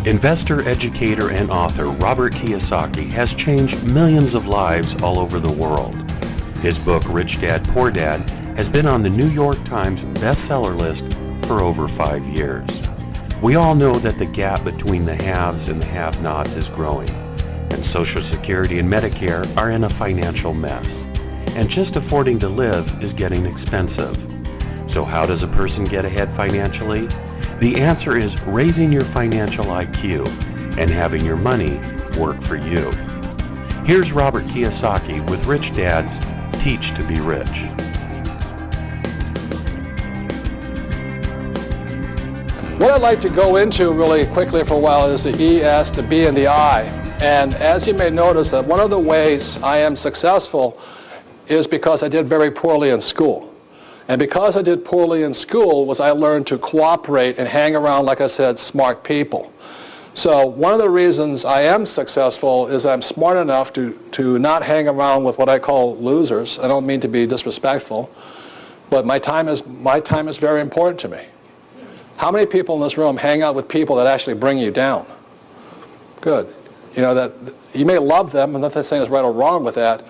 Investor, educator, and author Robert Kiyosaki has changed millions of lives all over the world. His book, Rich Dad, Poor Dad, has been on the New York Times bestseller list for over 5 years. We all know that the gap between the haves and the have-nots is growing, and Social Security and Medicare are in a financial mess. And just affording to live is getting expensive. So how does a person get ahead financially? The answer is raising your financial IQ and having your money work for you. Here's Robert Kiyosaki with Rich Dad's Teach to Be Rich. What I'd like to go into really quickly for a while is the E, S, the B, and the I. And as you may notice, that one of the ways I am successful is because I did very poorly in school. And because I did poorly in school was I learned to cooperate and hang around, like I said, smart people. So one of the reasons I am successful is I'm smart enough to not hang around with what I call losers. I don't mean to be disrespectful, but my time is very important to me. How many people in this room hang out with people that actually bring you down? Good. You know, that you may love them, and nothing saying is right or wrong with that,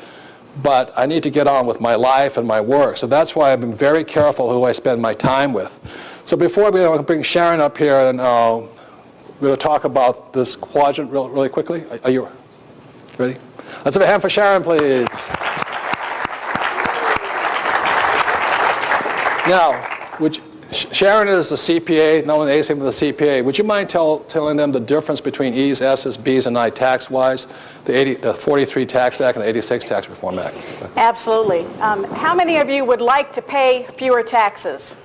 but I need to get on with my life and my work. So that's why I've been very careful who I spend my time with. So before we bring Sharon up here, and we're going to talk about this quadrant really quickly. Are you ready? Let's have a hand for Sharon, please. Now, Sharon is the CPA, no one A's with the CPA. Would you mind telling them the difference between E's, S's, B's, and I tax-wise? The 43 Tax Act and the 86 Tax Reform Act. Absolutely. How many of you would like to pay fewer taxes?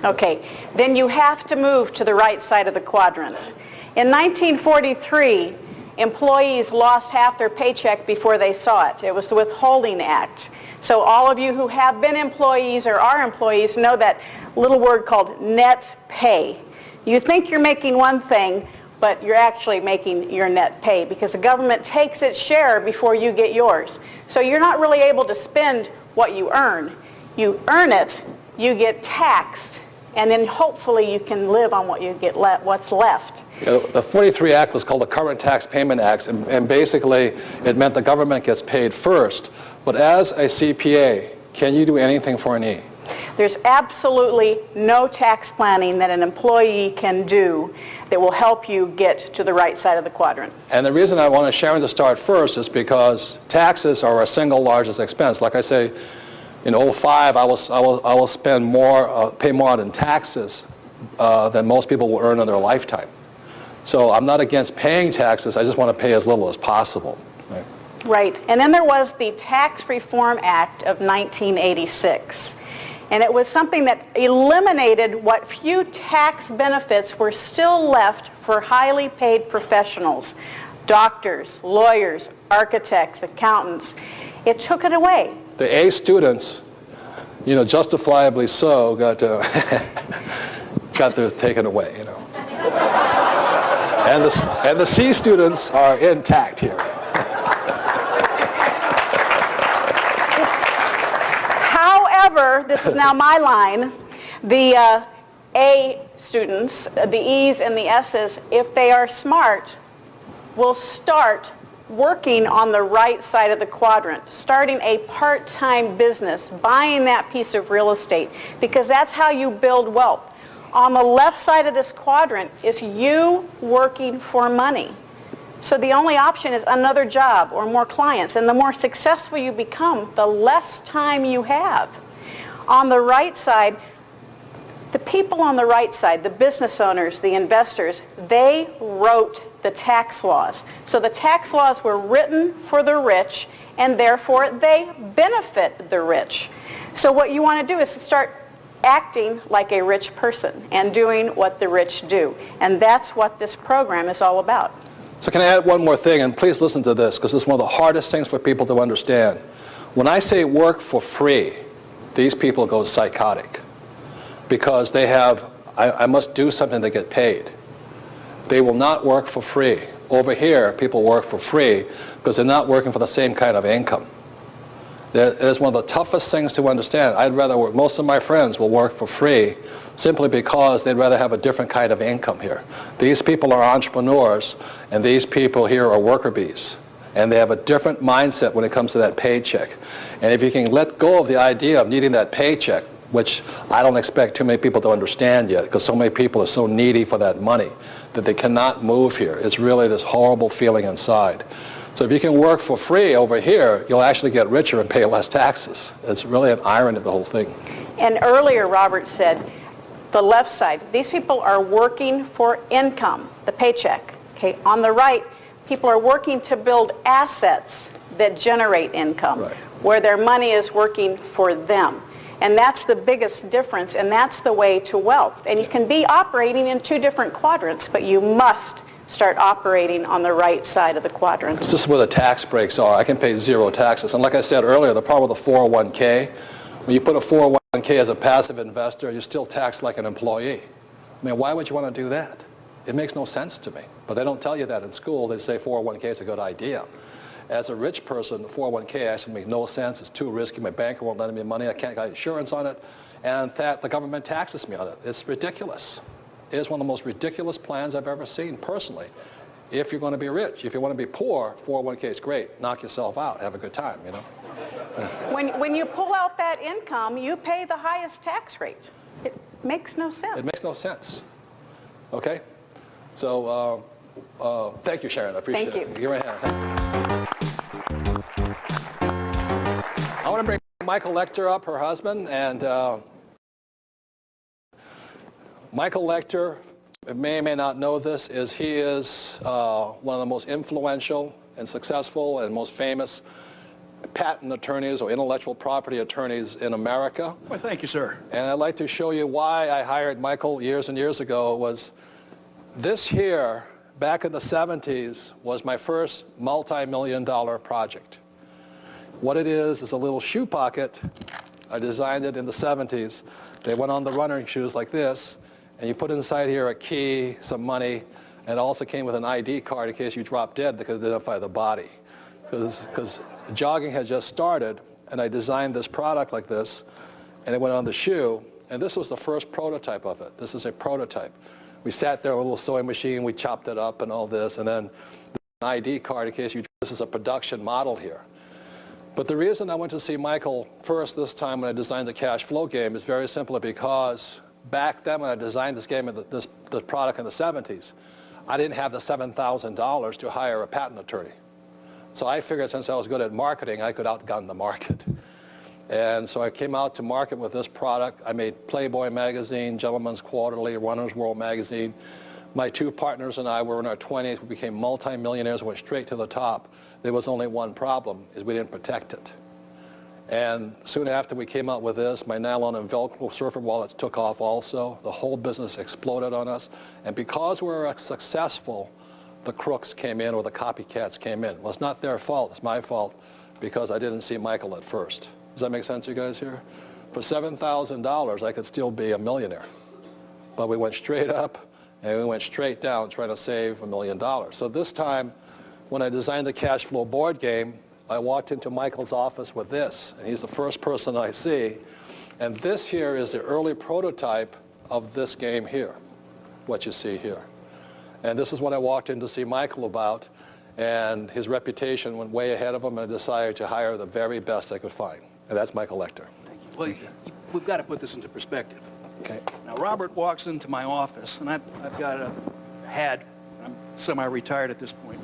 Okay, then you have to move to the right side of the quadrant. In 1943, employees lost half their paycheck before they saw it. It was the Withholding Act. So all of you who have been employees or are employees know that little word called net pay. You think you're making one thing, but you're actually making your net pay because the government takes its share before you get yours. So you're not really able to spend what you earn. You earn it, you get taxed, and then hopefully you can live on what you get what's left. The 43 Act was called the Current Tax Payment Act, and basically it meant the government gets paid first. But as a CPA, can you do anything for an E? There's absolutely no tax planning that an employee can do that will help you get to the right side of the quadrant. And the reason I wanted Sharon to start first is because taxes are our single largest expense. Like I say, in 2005, I will spend more, pay more in taxes than most people will earn in their lifetime. So I'm not against paying taxes. I just want to pay as little as possible. Right? Right. And then there was the Tax Reform Act of 1986. And it was something that eliminated what few tax benefits were still left for highly paid professionals, doctors, lawyers, architects, accountants. It took it away. The A students, you know, justifiably so, got theirs taken away, you know. And the C students are intact here. However, this is now my line, the A students, the E's and the S's, if they are smart, will start working on the right side of the quadrant, starting a part-time business, buying that piece of real estate, because that's how you build wealth. On the left side of this quadrant is you working for money. So the only option is another job or more clients, and the more successful you become, the less time you have. On the right side, the people on the right side, the business owners, the investors, they wrote the tax laws. So the tax laws were written for the rich, and therefore they benefit the rich. So what you want to do is to start acting like a rich person and doing what the rich do. And that's what this program is all about. So can I add one more thing? And please listen to this, because this is one of the hardest things for people to understand. When I say work for free, these people go psychotic because they have, I must do something to get paid. They will not work for free. Over here, people work for free because they're not working for the same kind of income. It is one of the toughest things to understand. I'd rather work, most of my friends will work for free simply because they'd rather have a different kind of income here. These people are entrepreneurs, and these people here are worker bees. And they have a different mindset when it comes to that paycheck. And if you can let go of the idea of needing that paycheck, which I don't expect too many people to understand yet, because so many people are so needy for that money that they cannot move here. It's really this horrible feeling inside. So if you can work for free over here, you'll actually get richer and pay less taxes. It's really an irony of the whole thing. And earlier, Robert said, the left side, these people are working for income, the paycheck. Okay, on the right, people are working to build assets that generate income, right, where their money is working for them. And that's the biggest difference, and that's the way to wealth. And you can be operating in two different quadrants, but you must start operating on the right side of the quadrant. This is where the tax breaks are. I can pay zero taxes. And like I said earlier, the problem with the 401k, when you put a 401k as a passive investor, you're still taxed like an employee. I mean, why would you want to do that? It makes no sense to me. But they don't tell you that in school. They say 401k is a good idea. As a rich person, 401k actually makes no sense. It's too risky. My banker won't lend me money. I can't get insurance on it. And in fact, the government taxes me on it. It's ridiculous. It is one of the most ridiculous plans I've ever seen, personally. If you're going to be rich. If you want to be poor, 401k is great. Knock yourself out. Have a good time, you know. When you pull out that income, you pay the highest tax rate. It makes no sense. It makes no sense. Okay? So, thank you, Sharon. I appreciate it. Thank you. Give her a hand. I want to bring Michael Lecter up, her husband, and Michael Lecter, may or may not know this, he is one of the most influential and successful and most famous patent attorneys or intellectual property attorneys in America. Well, thank you, sir. And I'd like to show you why I hired Michael years and years ago. Was this here, back in the 70s, was my first multi-million-dollar project. What it is a little shoe pocket. I designed it in the 70s. They went on the running shoes like this, and you put inside here a key, some money, and it also came with an ID card in case you drop dead. They could identify the body. Because jogging had just started, and I designed this product like this, and it went on the shoe, and this was the first prototype of it. This is a prototype. We sat there with a little sewing machine, we chopped it up and all this, and then an ID card in case this is a production model here. But the reason I went to see Michael first this time when I designed the cash flow game is very simply because back then when I designed this game, this product in the 70s, I didn't have the $7,000 to hire a patent attorney. So I figured since I was good at marketing, I could outgun the market. And so I came out to market with this product. I made Playboy magazine, Gentleman's Quarterly, Runner's World magazine. My two partners and I were in our 20s. We became multi-millionaires, went straight to the top. There was only one problem, is we didn't protect it. And soon after we came out with this, my nylon and Velcro surfer wallets took off also. The whole business exploded on us. And because we were successful, the crooks came in, or the copycats came in. Well, it's not their fault, it's my fault, because I didn't see Michael at first. Does that make sense, you guys here? For $7,000, I could still be a millionaire. But we went straight up, and we went straight down trying to save $1 million. So this time, when I designed the cash flow board game, I walked into Michael's office with this, and he's the first person I see. And this here is the early prototype of this game here, what you see here. And this is what I walked in to see Michael about, and his reputation went way ahead of him, and I decided to hire the very best I could find. And that's Michael Lecter. Thank you. Well, we've got to put this into perspective. Okay. Now, Robert walks into my office, and I'm semi-retired at this point,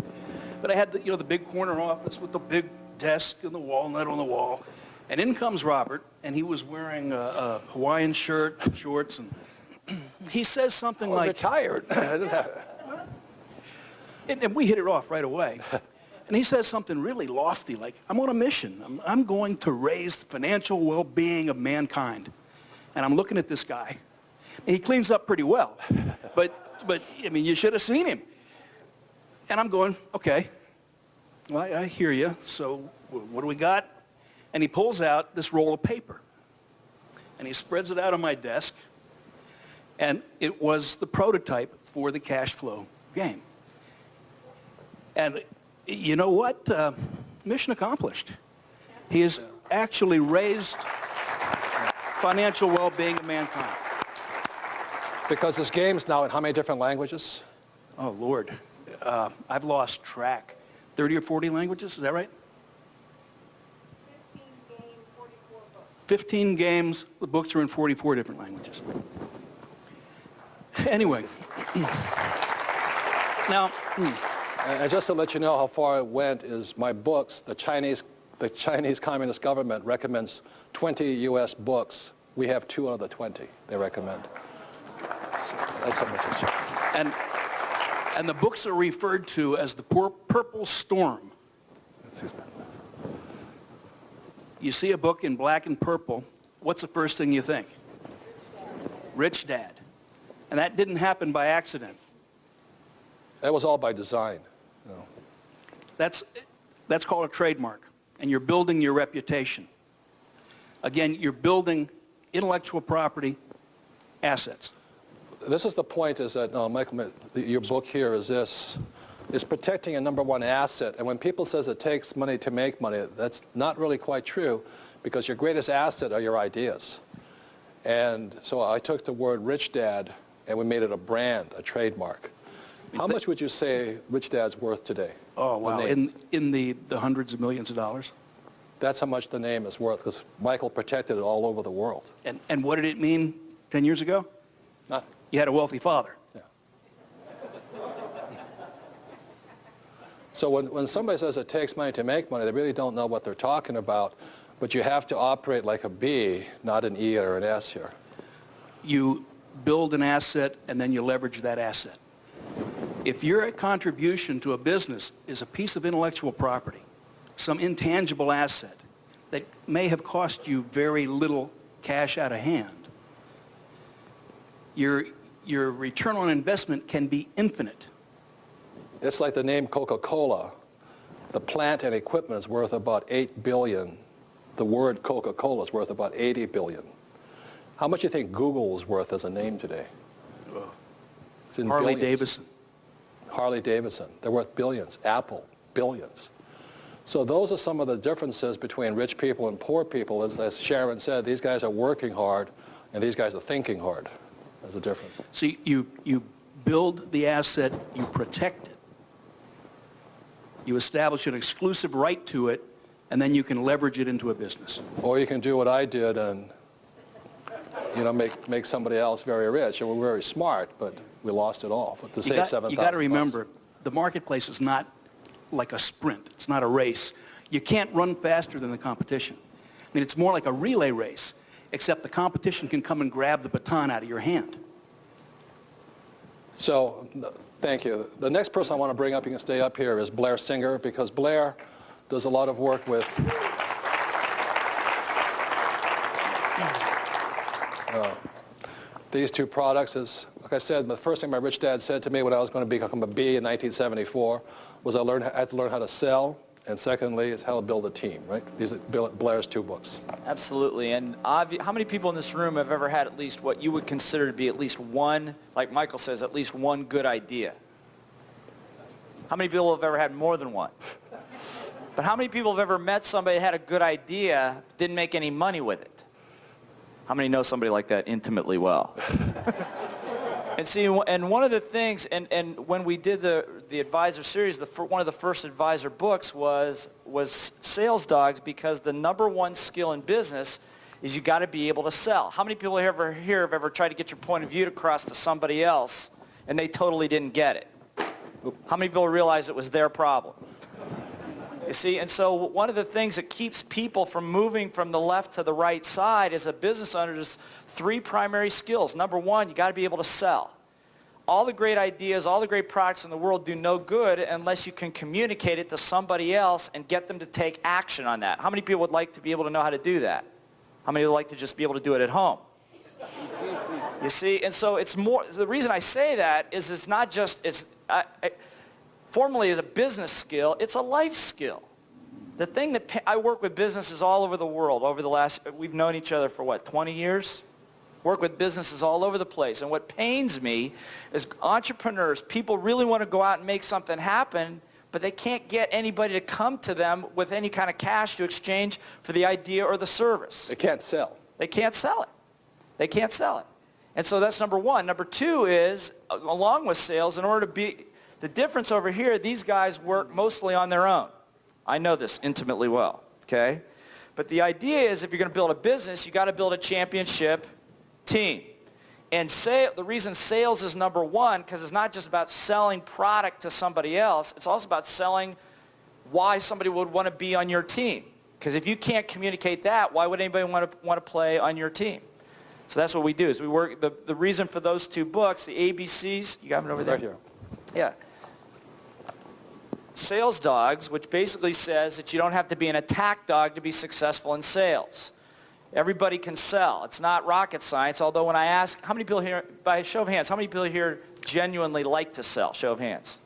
but I had the big corner office with the big desk and the walnut on the wall. And in comes Robert, and he was wearing a Hawaiian shirt, shorts, and he says something like... retired. And we hit it off right away. And he says something really lofty, like, I'm on a mission. I'm going to raise the financial well-being of mankind. And I'm looking at this guy. And he cleans up pretty well. But I mean, you should have seen him. And I'm going, okay, well, I hear you. So what do we got? And he pulls out this roll of paper. And he spreads it out on my desk. And it was the prototype for the cash flow game. And you know what? Mission accomplished. He has actually raised financial well-being of mankind. Because this game's now in how many different languages? Oh, Lord. I've lost track. 30 or 40 languages, is that right? 15 games, the books are in 44 different languages. Anyway. Now, and just to let you know how far it went is my books, the Chinese Communist government recommends 20 U.S. books. We have 2 out of the 20 they recommend. So that's something to check. And the books are referred to as the Purple Storm. You see a book in black and purple, what's the first thing you think? Rich Dad. And that didn't happen by accident. That was all by design. You know. That's called a trademark, and you're building your reputation. Again, you're building intellectual property assets. This is the point, is that, Michael, your book here is this, is protecting a number one asset. And when people says it takes money to make money, that's not really quite true, because your greatest asset are your ideas. And so I took the word Rich Dad and we made it a brand, a trademark. How much would you say Rich Dad's worth today? Oh, wow. In the hundreds of millions of dollars? That's how much the name is worth, because Michael protected it all over the world. And what did it mean 10 years ago? Nothing. You had a wealthy father. Yeah. So when somebody says it takes money to make money, they really don't know what they're talking about, but you have to operate like a B, not an E or an S here. You build an asset and then you leverage that asset. If your contribution to a business is a piece of intellectual property, some intangible asset that may have cost you very little cash out of hand, your return on investment can be infinite. It's like the name Coca-Cola. The plant and equipment is worth about $8 billion. The word Coca-Cola is worth about $80 billion. How much do you think Google is worth as a name today? It's in Harley billions. Davidson. Harley Davidson. They're worth billions. Apple, billions. So those are some of the differences between rich people and poor people. As Sharon said, these guys are working hard and these guys are thinking hard. There's a difference. So you build the asset, you protect it, you establish an exclusive right to it, and then you can leverage it into a business. Or you can do what I did and, you know, make somebody else very rich. And we're very smart, but we lost it all to save $7,000. You got to remember, the marketplace is not like a sprint. It's not a race. You can't run faster than the competition. I mean, it's more like a relay race, except the competition can come and grab the baton out of your hand. So, thank you. The next person I want to bring up, you can stay up here, is Blair Singer, because Blair does a lot of work with these two products. Like I said, the first thing my rich dad said to me when I was going to become a B in 1974 was I had to learn how to sell, and secondly is how to build a team, right? These are Blair's 2 books. Absolutely. And how many people in this room have ever had at least what you would consider to be at least one, like Michael says, at least one good idea? How many people have ever had more than one? But how many people have ever met somebody that had a good idea, didn't make any money with it? How many know somebody like that intimately well? And see, and one of the things, and when we did the advisor series, one of the first advisor books was Sales Dogs, because the #1 skill in business is you got to be able to sell. How many people here have ever tried to get your point of view across to somebody else and they totally didn't get it? How many people realize it was their problem? You see, and so one of the things that keeps people from moving from the left to the right side as a business owner is 3 primary skills. #1, you got to be able to sell. All the great ideas, all the great products in the world do no good unless you can communicate it to somebody else and get them to take action on that. How many people would like to be able to know how to do that? How many would like to just be able to do it at home? You see, and so it's more, the reason I say that is it's not just, formally as a business skill, it's a life skill. The thing that, I work with businesses all over the world over the last, we've known each other for what, 20 years? Work with businesses all over the place. And what pains me is entrepreneurs, people really want to go out and make something happen, but they can't get anybody to come to them with any kind of cash to exchange for the idea or the service. They can't sell. They can't sell it. They can't sell it. And so that's number one. Number two is, along with sales, in order to be, the difference over here, these guys work mostly on their own. I know this intimately well, okay? But the idea is if you're going to build a business, you got to build a championship team. And the reason sales is number one, because it's not just about selling product to somebody else, it's also about selling why somebody would want to be on your team. Because if you can't communicate that, why would anybody want to play on your team? So that's what we do. Is we work. The reason for those two books, the ABCs, you got them over there? Right here. Yeah. Sales Dogs, which basically says that you don't have to be an attack dog to be successful in sales. Everybody can sell. It's not rocket science, although when I ask, how many people here, by show of hands, how many people here genuinely like to sell? Show of hands.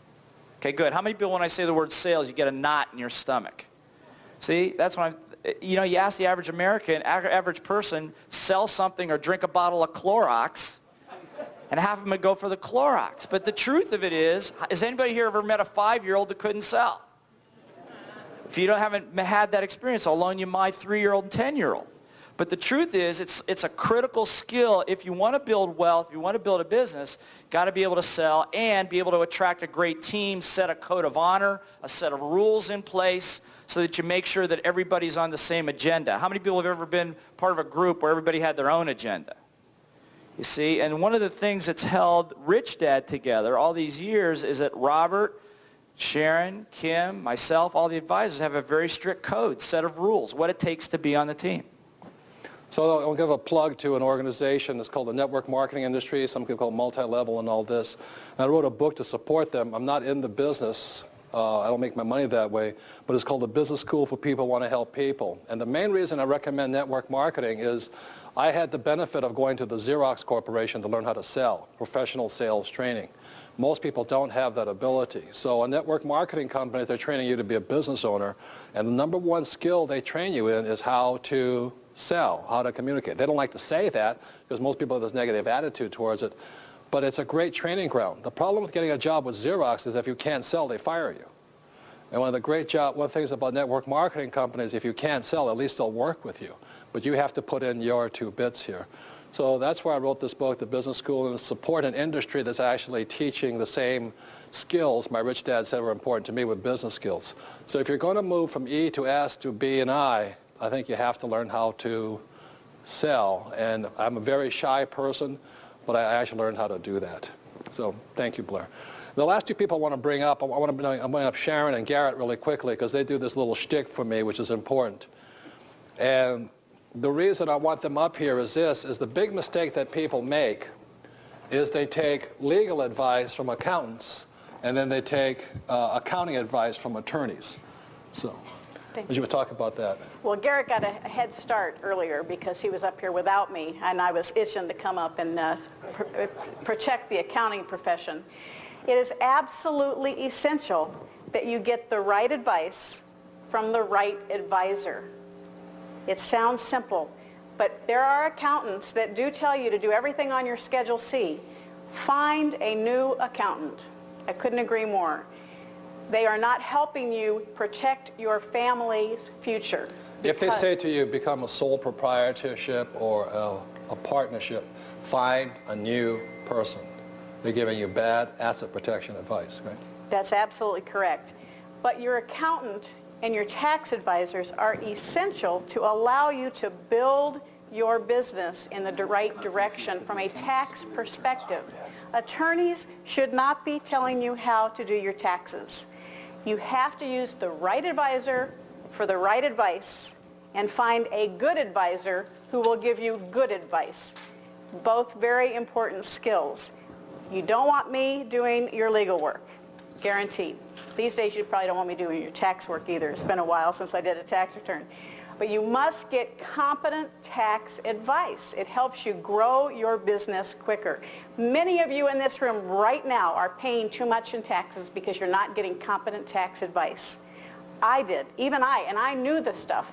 Okay, good. How many people, when I say the word sales, you get a knot in your stomach? See, that's when you ask the average American, average person, sell something or drink a bottle of Clorox, and half of them would go for the Clorox. But the truth of it is, has anybody here ever met a 5-year-old that couldn't sell? If you haven't had that experience, I'll loan you my 3-year-old and 10-year-old. But the truth is, it's a critical skill. If you want to build wealth, if you want to build a business, got to be able to sell and be able to attract a great team, set a code of honor, a set of rules in place so that you make sure that everybody's on the same agenda. How many people have ever been part of a group where everybody had their own agenda? You see, and one of the things that's held Rich Dad together all these years is that Robert, Sharon, Kim, myself, all the advisors have a very strict code, set of rules, what it takes to be on the team. So I'll give a plug to an organization that's called the network marketing industry. Some people call it multi-level and all this. And I wrote a book to support them. I'm not in the business. I don't make my money that way. But it's called the Business School for People Who Want to Help People. And the main reason I recommend network marketing is I had the benefit of going to the Xerox Corporation to learn how to sell, professional sales training. Most people don't have that ability. So a network marketing company, they're training you to be a business owner. And the number one skill they train you in is how to sell, how to communicate. They don't like to say that because most people have this negative attitude towards it, but it's a great training ground. The problem with getting a job with Xerox is if you can't sell, they fire you. And one of the things about network marketing companies, if you can't sell, at least they'll work with you. But you have to put in your 2 bits here. So that's why I wrote this book, The Business School, and support an industry that's actually teaching the same skills my rich dad said were important to me with business skills. So if you're going to move from E to S to B and I think you have to learn how to sell. And I'm a very shy person, but I actually learned how to do that. So thank you, Blair. The last 2 people I want to bring up, I'm bring up Sharon and Garrett really quickly because they do this little shtick for me, which is important. And the reason I want them up here is this, is the big mistake that people make is they take legal advice from accountants and then they take accounting advice from attorneys. So, would you talk about that? Well, Garrett got a head start earlier because he was up here without me, and I was itching to come up and protect the accounting profession. It is absolutely essential that you get the right advice from the right advisor. It sounds simple, but there are accountants that do tell you to do everything on your Schedule C. Find a new accountant. I couldn't agree more. They are not helping you protect your family's future. If they say to you, become a sole proprietorship or a partnership, find a new person. They're giving you bad asset protection advice, right? That's absolutely correct. But your accountant and your tax advisors are essential to allow you to build your business in the right direction from a tax perspective. Attorneys should not be telling you how to do your taxes. You have to use the right advisor for the right advice and find a good advisor who will give you good advice. Both very important skills. You don't want me doing your legal work, guaranteed. These days you probably don't want me doing your tax work either. It's been a while since I did a tax return. But you must get competent tax advice. It helps you grow your business quicker. Many of you in this room right now are paying too much in taxes because you're not getting competent tax advice. I did, even I, and I knew this stuff.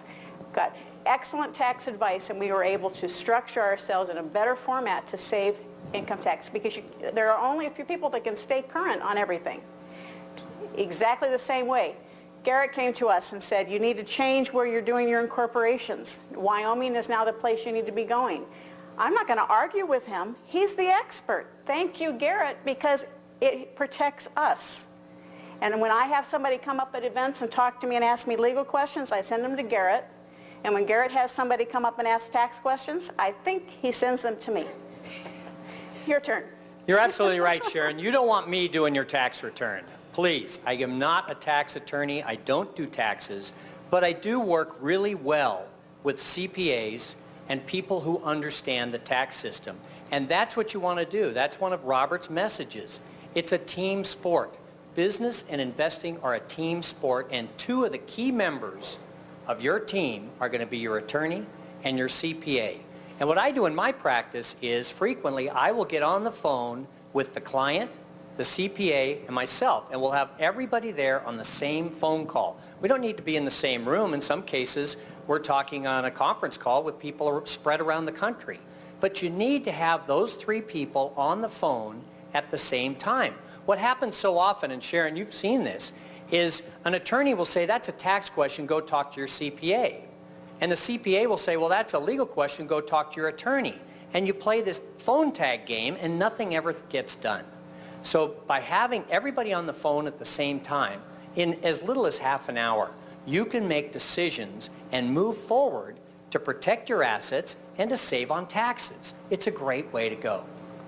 Got excellent tax advice, and we were able to structure ourselves in a better format to save income tax because there are only a few people that can stay current on everything. Exactly the same way. Garrett came to us and said, you need to change where you're doing your incorporations. Wyoming is now the place you need to be going. I'm not going to argue with him. He's the expert. Thank you, Garrett, because it protects us. And when I have somebody come up at events and talk to me and ask me legal questions, I send them to Garrett. And when Garrett has somebody come up and ask tax questions, I think he sends them to me. Your turn. You're absolutely right, Sharon. You don't want me doing your tax return. Please, I am not a tax attorney. I don't do taxes, but I do work really well with CPAs and people who understand the tax system. And that's what you want to do. That's one of Robert's messages. It's a team sport. Business and investing are a team sport, and two of the key members of your team are going to be your attorney and your CPA. And what I do in my practice is frequently I will get on the phone with the client, the CPA, and myself, and we'll have everybody there on the same phone call. We don't need to be in the same room. In some cases, we're talking on a conference call with people spread around the country. But you need to have those three people on the phone at the same time. What happens so often, and Sharon, you've seen this, is an attorney will say, that's a tax question, go talk to your CPA. And the CPA will say, well, that's a legal question, go talk to your attorney. And you play this phone tag game and nothing ever gets done. So by having everybody on the phone at the same time, in as little as half an hour, you can make decisions and move forward to protect your assets and to save on taxes. It's a great way to go.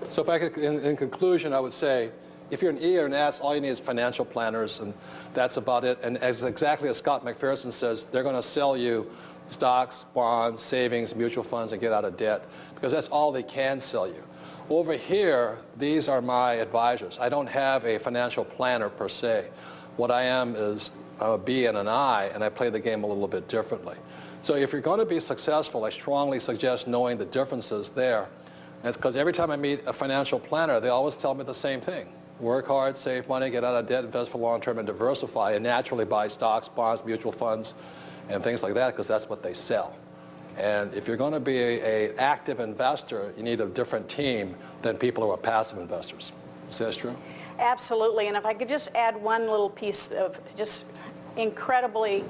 So if I could, in conclusion, I would say, if you're an E or an S, all you need is financial planners, and that's about it. And exactly as Scott McPherson says, they're going to sell you stocks, bonds, savings, mutual funds, and get out of debt, because that's all they can sell you. Over here, these are my advisors. I don't have a financial planner per se. What I am is a B and an I, and I play the game a little bit differently. So if you're going to be successful, I strongly suggest knowing the differences there. Because every time I meet a financial planner, they always tell me the same thing. Work hard, save money, get out of debt, invest for long term, and diversify, and naturally buy stocks, bonds, mutual funds, and things like that, because that's what they sell. And if you're going to be an active investor, you need a different team than people who are passive investors. Is that true? Absolutely. And if I could just add one little piece of just incredibly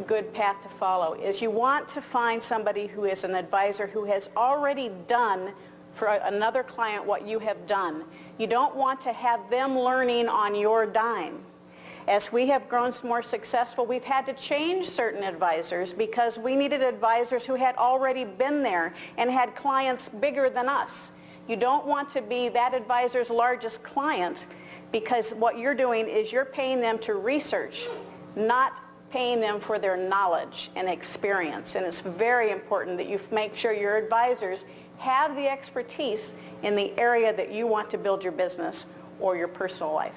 good path to follow, is you want to find somebody who is an advisor who has already done for another client what you have done. You don't want to have them learning on your dime. As we have grown more successful, we've had to change certain advisors because we needed advisors who had already been there and had clients bigger than us. You don't want to be that advisor's largest client, because what you're doing is you're paying them to research, not paying them for their knowledge and experience. And it's very important that you make sure your advisors have the expertise in the area that you want to build your business or your personal life.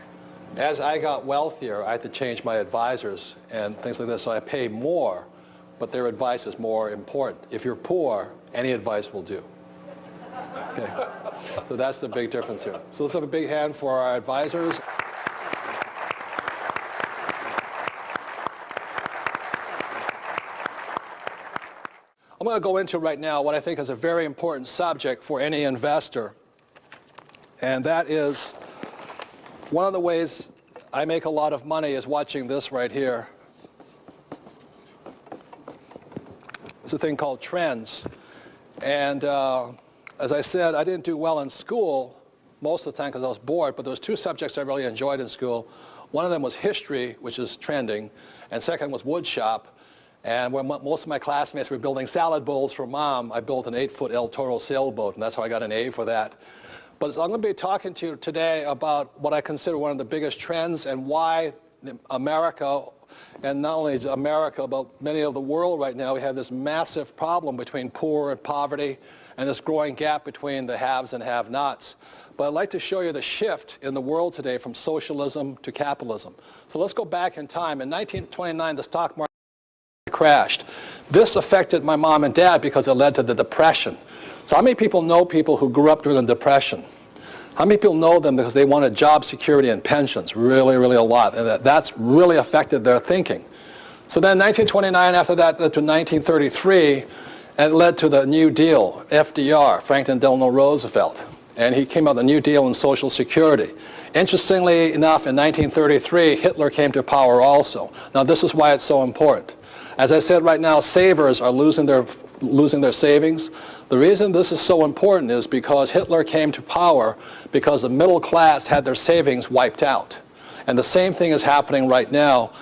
As I got wealthier, I had to change my advisors and things like this, so I pay more, but their advice is more important. If you're poor, any advice will do. Okay. So that's the big difference here. So let's have a big hand for our advisors. I'm going to go into right now what I think is a very important subject for any investor, and that is one of the ways I make a lot of money is watching this right here. It's a thing called trends. And as I said, I didn't do well in school most of the time because I was bored, but there was two subjects I really enjoyed in school. One of them was history, which is trending, and second was wood shop. And when most of my classmates were building salad bowls for Mom, I built an 8-foot El Toro sailboat, and that's how I got an A for that. But I'm going to be talking to you today about what I consider one of the biggest trends and why America, and not only America, but many of the world right now, we have this massive problem between poor and poverty and this growing gap between the haves and have-nots. But I'd like to show you the shift in the world today from socialism to capitalism. So let's go back in time. In 1929, the stock market crashed. This affected my mom and dad because it led to the Depression. So how many people know people who grew up during the Depression? How many people know them because they wanted job security and pensions? Really, really a lot. And that's really affected their thinking. So then 1929, after that, led to 1933, and it led to the New Deal, FDR, Franklin Delano Roosevelt. And he came out with the New Deal in Social Security. Interestingly enough, in 1933, Hitler came to power also. Now this is why it's so important. As I said right now, savers are losing their losing their savings. The reason this is so important is because Hitler came to power because the middle class had their savings wiped out. And the same thing is happening right now,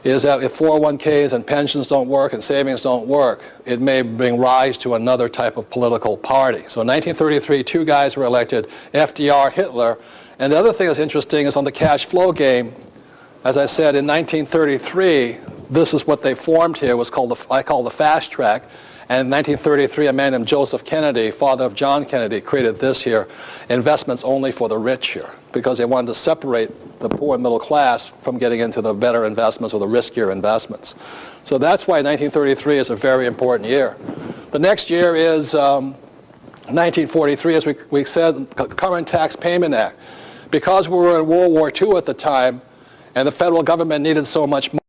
is that if 401ks and pensions don't work and savings don't work, it may bring rise to another type of political party. So in 1933, two guys were elected, FDR, Hitler. And the other thing that's interesting is on the cash flow game, as I said, in 1933, this is what they formed here, was called I call the fast track. And in 1933, a man named Joseph Kennedy, father of John Kennedy, created this here, investments only for the rich here, because they wanted to separate the poor and middle class from getting into the better investments or the riskier investments. So that's why 1933 is a very important year. The next year is 1943, as we said, the Current Tax Payment Act. Because we were in World War II at the time, and the federal government needed so much money,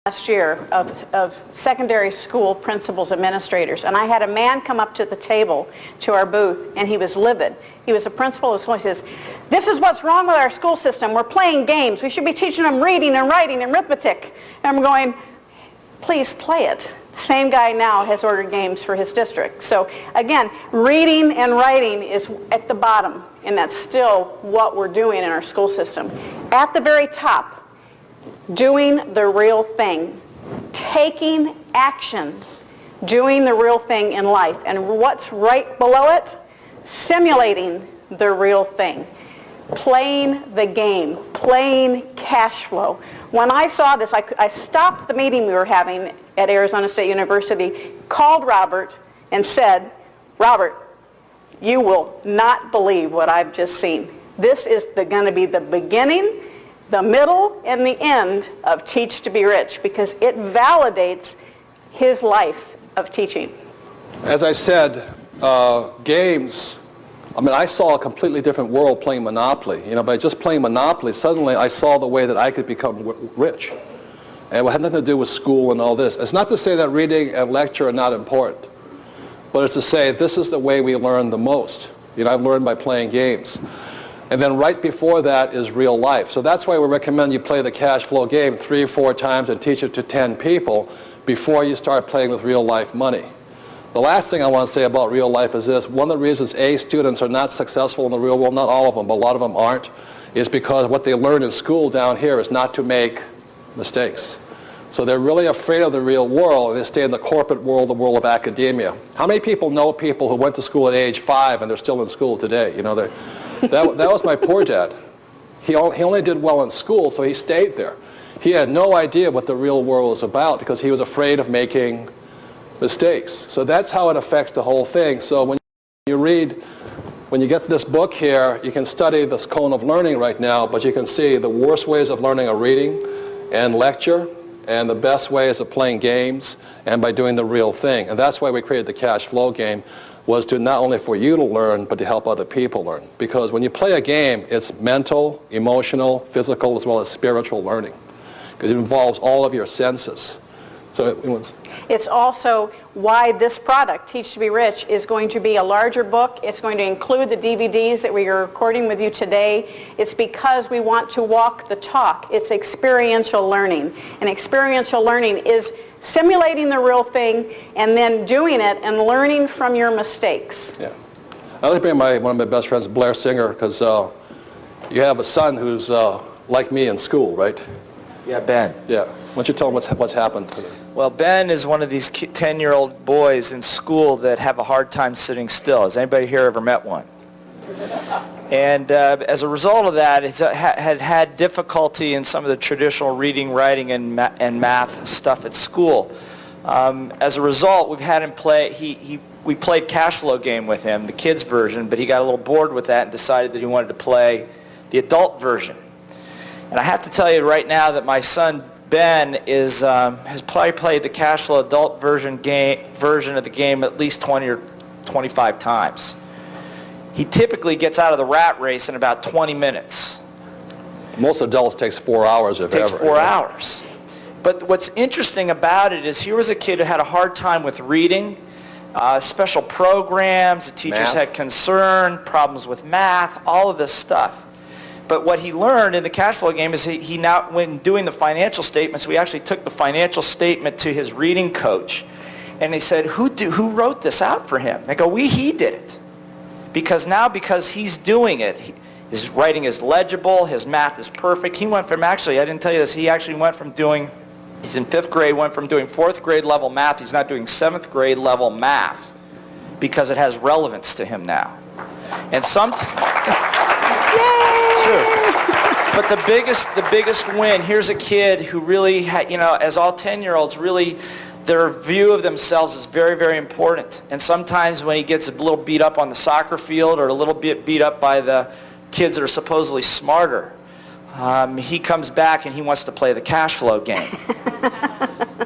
last year of secondary school principals, administrators, and I had a man come up to the table to our booth, and he was livid. He was a principal of a school. He says, "This is what's wrong with our school system. We're playing games. We should be teaching them reading and writing and arithmetic." And I'm going, please play it. The same guy now has ordered games for his district. So again, reading and writing is at the bottom, and that's still what we're doing in our school system. At the very top, doing the real thing, taking action, doing the real thing in life. And what's right below it? Simulating the real thing, playing the game, playing cash flow. When I saw this, I stopped the meeting we were having at Arizona State University, called Robert, and said, "Robert, you will not believe what I've just seen. This is going to be the beginning, the middle, and the end of Teach to Be Rich, because it validates his life of teaching." As I said, games, I mean, I saw a completely different world playing Monopoly. You know, by just playing Monopoly, suddenly I saw the way that I could become rich. And it had nothing to do with school and all this. It's not to say that reading and lecture are not important, but it's to say this is the way we learn the most. You know, I've learned by playing games. And then right before that is real life. So that's why we recommend you play the cash flow game 3 or 4 times and teach it to 10 people before you start playing with real life money. The last thing I want to say about real life is this. One of the reasons A, students are not successful in the real world, not all of them, but a lot of them aren't, is because what they learn in school down here is not to make mistakes. So they're really afraid of the real world, and they stay in the corporate world, the world of academia. How many people know people who went to school at age 5 and they're still in school today? You know, that was my poor dad. He only did well in school, so he stayed there. He had no idea what the real world was about because he was afraid of making mistakes. So that's how it affects the whole thing. So when you get to this book here, you can study this cone of learning right now, but you can see the worst ways of learning are reading and lecture, and the best ways of playing games and by doing the real thing. And that's why we created the cash flow game, was to not only for you to learn, but to help other people learn. Because when you play a game, it's mental, emotional, physical, as well as spiritual learning. Because it involves all of your senses. So it's also why this product, Teach to Be Rich, is going to be a larger book. It's going to include the DVDs that we are recording with you today. It's because we want to walk the talk. It's experiential learning. And experiential learning is simulating the real thing and then doing it and learning from your mistakes. Yeah. I'd like to bring one of my best friends, Blair Singer, because you have a son who's like me in school, right? Yeah, Ben. Yeah. Why don't you tell him what's happened to him? Well, Ben is one of these 10-year-old boys in school that have a hard time sitting still. Has anybody here ever met one? And as a result of that, he's had difficulty in some of the traditional reading, writing, and math stuff at school. As a result, we've had him play, we played cash flow game with him, the kids version, but he got a little bored with that and decided that he wanted to play the adult version. And I have to tell you right now that my son Ben has probably played the cash flow adult version of the game at least 20 or 25 times. He typically gets out of the rat race in about 20 minutes. Most adults takes 4 hours, if ever. It takes 4 hours. But what's interesting about it is here was a kid who had a hard time with reading, special programs, the teachers had concern, problems with math, all of this stuff. But what he learned in the cash flow game is he now, when doing the financial statements, we actually took the financial statement to his reading coach, and they said, who wrote this out for him? They go, he did it. Because he's doing it, his writing is legible, his math is perfect. He went from, actually, I didn't tell you this, he actually went from doing, he's in 5th grade, went from doing 4th grade level math, he's not doing 7th grade level math, because it has relevance to him now. And but the biggest win, here's a kid who really had, as all 10-year-olds, really their view of themselves is very, very important. And sometimes when he gets a little beat up on the soccer field or a little bit beat up by the kids that are supposedly smarter, he comes back and he wants to play the cash flow game.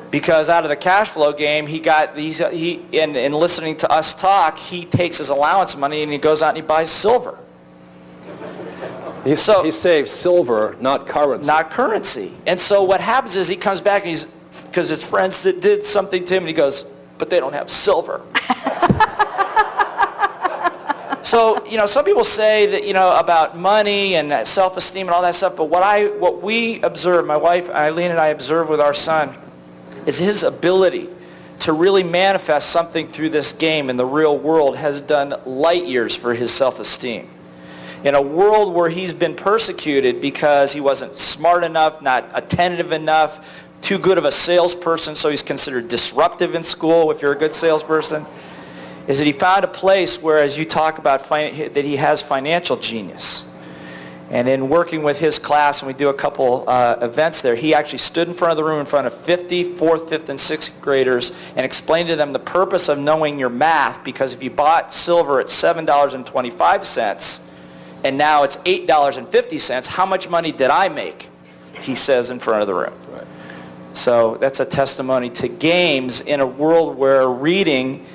Because out of the cash flow game, in listening to us talk, he takes his allowance money and he goes out and he buys silver. He saves silver, not currency. Not currency. And so what happens is he comes back and because his friends that did something to him, and he goes, but they don't have silver. So, you know, some people say that, you know, about money and self-esteem and all that stuff, but what we observe, my wife Eileen and I observe with our son, is his ability to really manifest something through this game in the real world has done light years for his self-esteem. In a world where he's been persecuted because he wasn't smart enough, not attentive enough, too good of a salesperson, so he's considered disruptive in school if you're a good salesperson, is that he found a place where, as you talk about, that he has financial genius. And in working with his class, and we do a couple events there, he actually stood in front of the room in front of 50 4th, 5th, and 6th graders and explained to them the purpose of knowing your math, because if you bought silver at $7.25 and now it's $8.50, how much money did I make? He says in front of the room. Right. So that's a testimony to games in a world where reading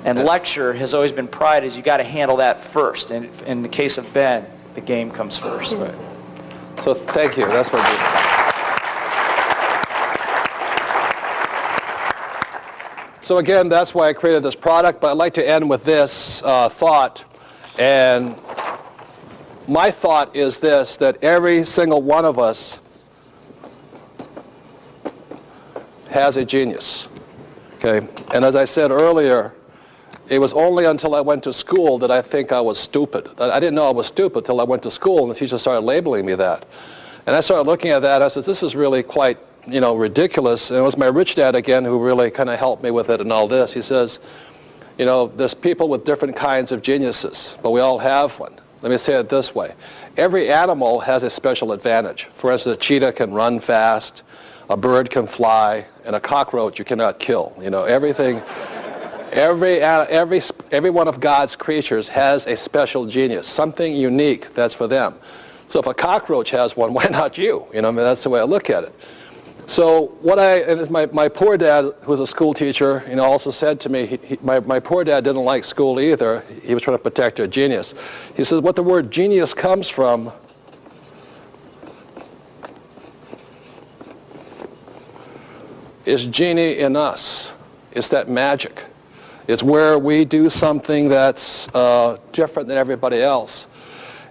and lecture has always been pride, is you got to handle that first. And in the case of Ben, the game comes first. Right. So thank you. That's what I do. So again, that's why I created this product, but I'd like to end with this thought. And my thought is this, that every single one of us has a genius. Okay? And as I said earlier, it was only until I went to school that I think I was stupid. I didn't know I was stupid until I went to school, and the teacher started labeling me that. And I started looking at that. I said, this is really quite, you know, ridiculous. And it was my rich dad again who really kind of helped me with it and all this. He says, you know, there's people with different kinds of geniuses, but we all have one. Let me say it this way. Every animal has a special advantage. For instance, a cheetah can run fast, a bird can fly, and a cockroach you cannot kill. You know, everything. Every one of God's creatures has a special genius, something unique that's for them. So if a cockroach has one, why not you? You know, I mean, that's the way I look at it. So my poor dad, who was a school teacher, you know, also said to me, my poor dad didn't like school either. He was trying to protect your genius. He says, what the word genius comes from is genie in us. It's that magic. It's where we do something that's different than everybody else.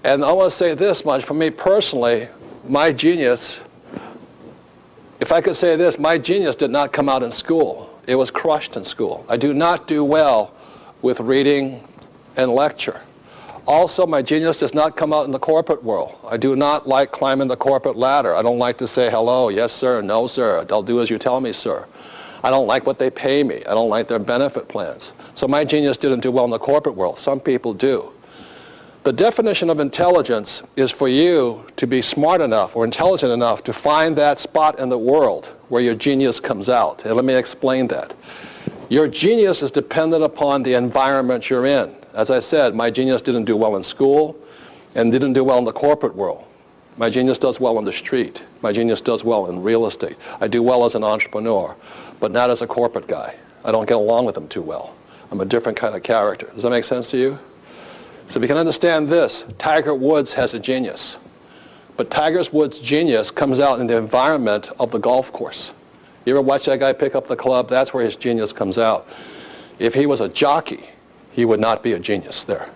And I want to say this much, for me personally, my genius, if I could say this, my genius did not come out in school. It was crushed in school. I do not do well with reading and lecture. Also, my genius does not come out in the corporate world. I do not like climbing the corporate ladder. I don't like to say hello, yes sir, no sir, I'll do as you tell me, sir. I don't like what they pay me. I don't like their benefit plans. So my genius didn't do well in the corporate world. Some people do. The definition of intelligence is for you to be smart enough or intelligent enough to find that spot in the world where your genius comes out. And let me explain that. Your genius is dependent upon the environment you're in. As I said, my genius didn't do well in school and didn't do well in the corporate world. My genius does well on the street. My genius does well in real estate. I do well as an entrepreneur, but not as a corporate guy. I don't get along with them too well. I'm a different kind of character. Does that make sense to you? So if you can understand this, Tiger Woods has a genius. But Tiger Woods' genius comes out in the environment of the golf course. You ever watch that guy pick up the club? That's where his genius comes out. If he was a jockey, he would not be a genius there.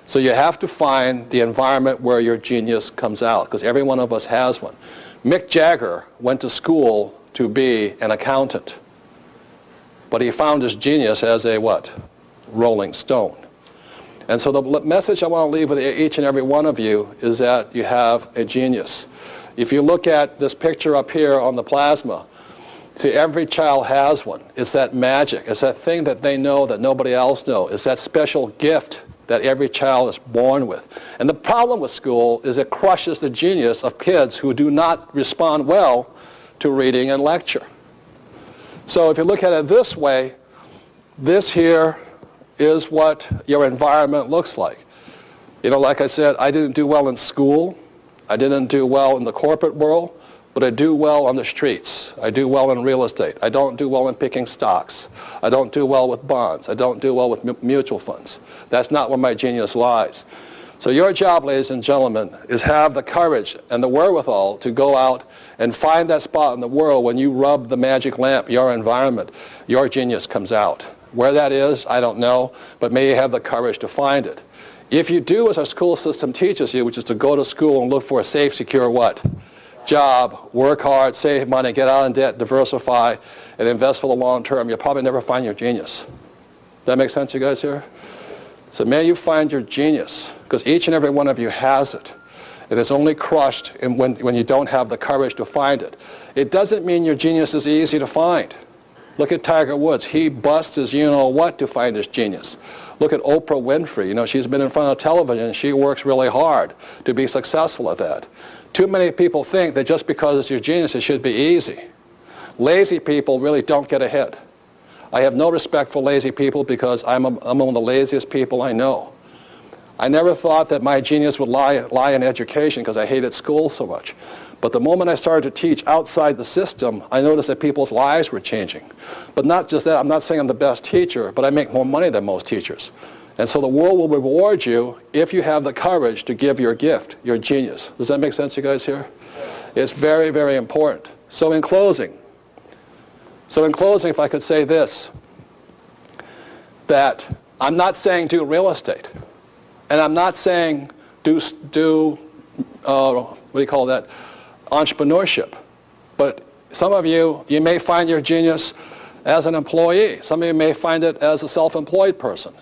So you have to find the environment where your genius comes out, because every one of us has one. Mick Jagger went to school to be an accountant. But he found his genius as a what? Rolling Stone. And so the message I want to leave with each and every one of you is that you have a genius. If you look at this picture up here on the plasma, see, every child has one. It's that magic. It's that thing that they know that nobody else knows. It's that special gift that every child is born with. And the problem with school is it crushes the genius of kids who do not respond well to reading and lecture. So if you look at it this way, this here is what your environment looks like. You know, like I said, I didn't do well in school. I didn't do well in the corporate world, but I do well on the streets. I do well in real estate. I don't do well in picking stocks. I don't do well with bonds. I don't do well with mutual funds. That's not where my genius lies. So your job, ladies and gentlemen, is have the courage and the wherewithal to go out and find that spot in the world when you rub the magic lamp, your environment, your genius comes out. Where that is, I don't know, but may you have the courage to find it. If you do as our school system teaches you, which is to go to school and look for a safe, secure what? Job, work hard, save money, get out of debt, diversify, and invest for the long term, you'll probably never find your genius. That make sense, you guys here? So may you find your genius, because each and every one of you has it. It is only crushed when you don't have the courage to find it. It doesn't mean your genius is easy to find. Look at Tiger Woods. He busts his you-know-what to find his genius. Look at Oprah Winfrey. You know, she's been in front of television and she works really hard to be successful at that. Too many people think that just because it's your genius, it should be easy. Lazy people really don't get ahead. I have no respect for lazy people because I'm one of the laziest people I know. I never thought that my genius would lie in education because I hated school so much. But the moment I started to teach outside the system, I noticed that people's lives were changing. But not just that, I'm not saying I'm the best teacher, but I make more money than most teachers. And so the world will reward you if you have the courage to give your gift, your genius. Does that make sense, you guys here? It's very, very important. So in closing, if I could say this, that I'm not saying do real estate. And I'm not saying do what do you call that, entrepreneurship. But some of you may find your genius as an employee. Some of you may find it as a self-employed person.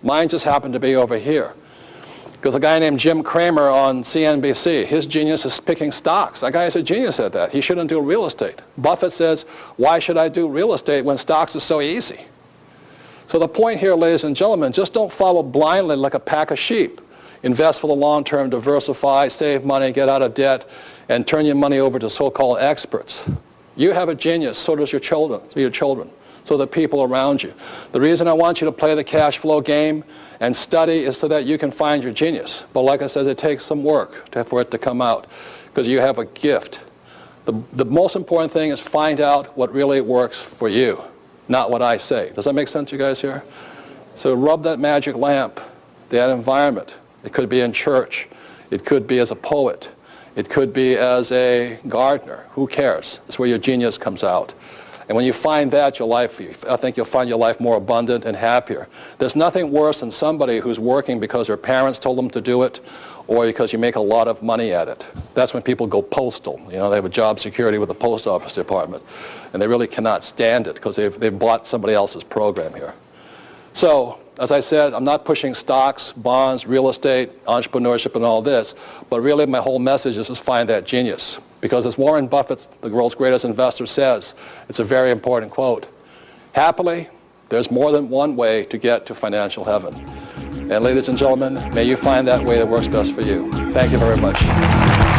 Mine just happened to be over here. Because a guy named Jim Cramer on CNBC, his genius is picking stocks. That guy is a genius at that. He shouldn't do real estate. Buffett says, why should I do real estate when stocks are so easy? So the point here, ladies and gentlemen, just don't follow blindly like a pack of sheep. Invest for the long term, diversify, save money, get out of debt, and turn your money over to so-called experts. You have a genius, so does your children, so the people around you. The reason I want you to play the cash flow game and study is so that you can find your genius. But like I said, it takes some work for it to come out because you have a gift. The most important thing is find out what really works for you, not what I say. Does that make sense, you guys here? So rub that magic lamp, that environment. It could be in church. It could be as a poet. It could be as a gardener. Who cares? It's where your genius comes out. And when you find that, your life, I think you'll find your life more abundant and happier. There's nothing worse than somebody who's working because their parents told them to do it or because you make a lot of money at it. That's when people go postal. You know, they have a job security with the post office department. And they really cannot stand it because they've bought somebody else's program here. So, as I said, I'm not pushing stocks, bonds, real estate, entrepreneurship, and all this. But really, my whole message is just find that genius. Because as Warren Buffett, the world's greatest investor, says, it's a very important quote. Happily, there's more than one way to get to financial heaven. And ladies and gentlemen, may you find that way that works best for you. Thank you very much.